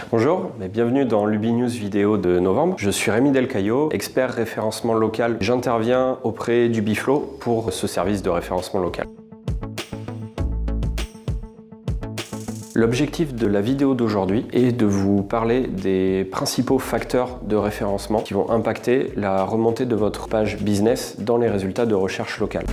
Bonjour et bienvenue dans l'Ubinews vidéo de novembre. Je suis Rémi Delcaillot, expert référencement local. J'interviens auprès d'Ubiflow pour ce service de référencement local. L'objectif de la vidéo d'aujourd'hui est de vous parler des principaux facteurs de référencement qui vont impacter la remontée de votre page business dans les résultats de recherche locale.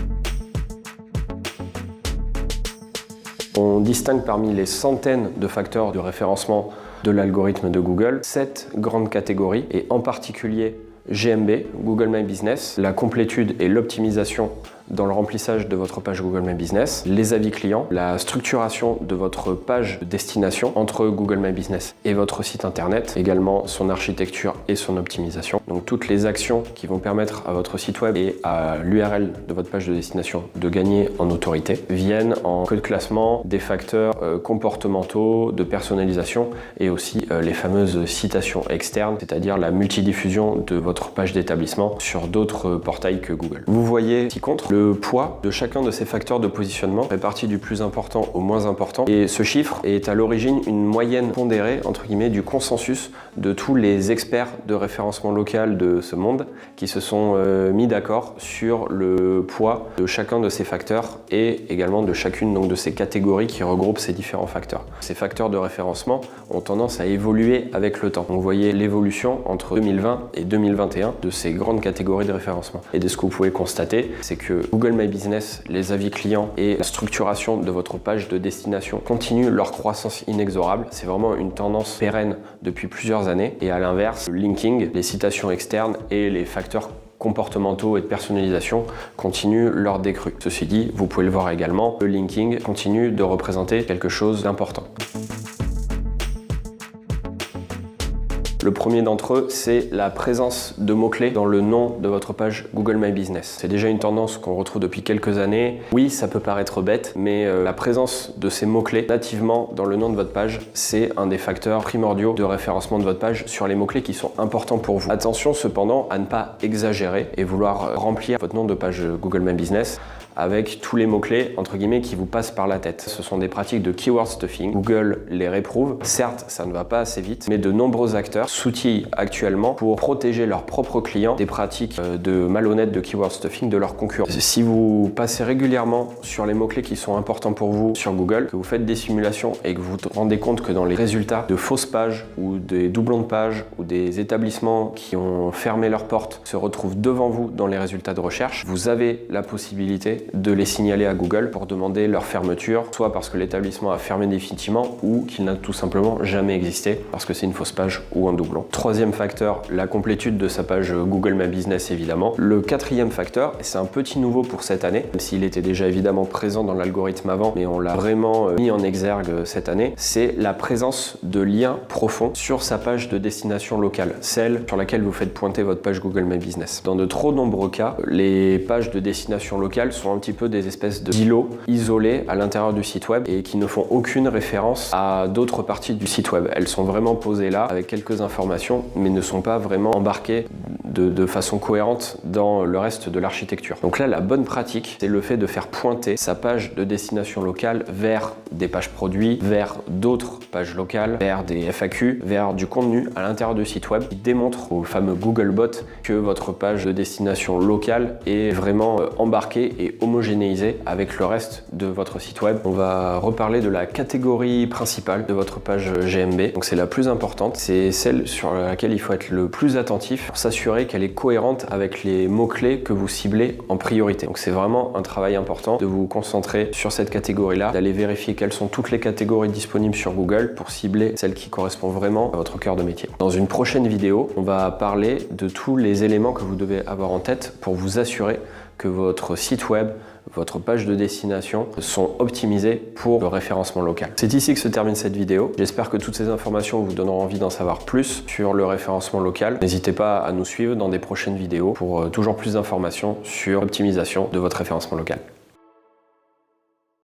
On distingue parmi les centaines de facteurs de référencement de l'algorithme de Google 7 grandes catégories et en particulier GMB, Google My Business, la complétude et l'optimisation dans le remplissage de votre page Google My Business, les avis clients, la structuration de votre page de destination entre Google My Business et votre site internet, également son architecture et son optimisation. Donc toutes les actions qui vont permettre à votre site web et à l'URL de votre page de destination de gagner en autorité viennent en queue de classement des facteurs comportementaux, de personnalisation et aussi les fameuses citations externes, c'est-à-dire la multidiffusion de votre page d'établissement sur d'autres portails que Google. Vous voyez ci-contre le poids de chacun de ces facteurs de positionnement répartis du plus important au moins important, et ce chiffre est à l'origine une moyenne pondérée entre guillemets du consensus de tous les experts de référencement local de ce monde qui se sont mis d'accord sur le poids de chacun de ces facteurs et également de chacune donc de ces catégories qui regroupent ces différents facteurs. Ces facteurs de référencement ont tendance à évoluer avec le temps. Donc vous voyez l'évolution entre 2020 et 2021 de ces grandes catégories de référencement. Et de ce que vous pouvez constater, c'est que Google My Business, les avis clients et la structuration de votre page de destination continuent leur croissance inexorable. C'est vraiment une tendance pérenne depuis plusieurs années. Et à l'inverse, le linking, les citations externes et les facteurs comportementaux et de personnalisation continuent leur décrue. Ceci dit, vous pouvez le voir également, le linking continue de représenter quelque chose d'important. Le premier d'entre eux, c'est la présence de mots-clés dans le nom de votre page Google My Business. C'est déjà une tendance qu'on retrouve depuis quelques années. Oui, ça peut paraître bête, mais la présence de ces mots-clés nativement dans le nom de votre page, c'est un des facteurs primordiaux de référencement de votre page sur les mots-clés qui sont importants pour vous. Attention cependant à ne pas exagérer et vouloir remplir votre nom de page Google My Business avec tous les mots-clés, entre guillemets, qui vous passent par la tête. Ce sont des pratiques de keyword stuffing. Google les réprouve. Certes, ça ne va pas assez vite, mais de nombreux acteurs s'outillent actuellement pour protéger leurs propres clients des pratiques de malhonnêtes de keyword stuffing de leurs concurrents. Si vous passez régulièrement sur les mots-clés qui sont importants pour vous sur Google, que vous faites des simulations et que vous vous rendez compte que dans les résultats de fausses pages ou des doublons de pages ou des établissements qui ont fermé leurs portes se retrouvent devant vous dans les résultats de recherche, vous avez la possibilité de les signaler à Google pour demander leur fermeture, soit parce que l'établissement a fermé définitivement ou qu'il n'a tout simplement jamais existé parce que c'est une fausse page ou un doublon. Troisième facteur, la complétude de sa page Google My Business évidemment. Le quatrième facteur, et c'est un petit nouveau pour cette année, même s'il était déjà évidemment présent dans l'algorithme avant, mais on l'a vraiment mis en exergue cette année, c'est la présence de liens profonds sur sa page de destination locale, celle sur laquelle vous faites pointer votre page Google My Business. Dans de trop nombreux cas, les pages de destination locale sont un petit peu des espèces d'îlots isolés à l'intérieur du site web et qui ne font aucune référence à d'autres parties du site web. Elles sont vraiment posées là avec quelques informations mais ne sont pas vraiment embarquées de façon cohérente dans le reste de l'architecture. Donc là, la bonne pratique, c'est le fait de faire pointer sa page de destination locale vers des pages produits, vers d'autres pages locales, vers des FAQ, vers du contenu à l'intérieur du site web qui démontre au fameux Googlebot que votre page de destination locale est vraiment embarquée et homogénéisée avec le reste de votre site web. On va reparler de la catégorie principale de votre page GMB. Donc c'est la plus importante, c'est celle sur laquelle il faut être le plus attentif pour s'assurer qu'elle est cohérente avec les mots-clés que vous ciblez en priorité. Donc c'est vraiment un travail important de vous concentrer sur cette catégorie-là, d'aller vérifier quelles sont toutes les catégories disponibles sur Google pour cibler celle qui correspond vraiment à votre cœur de métier. Dans une prochaine vidéo, on va parler de tous les éléments que vous devez avoir en tête pour vous assurer que votre site web, votre page de destination sont optimisées pour le référencement local. C'est ici que se termine cette vidéo. J'espère que toutes ces informations vous donneront envie d'en savoir plus sur le référencement local. N'hésitez pas à nous suivre dans des prochaines vidéos pour toujours plus d'informations sur l'optimisation de votre référencement local.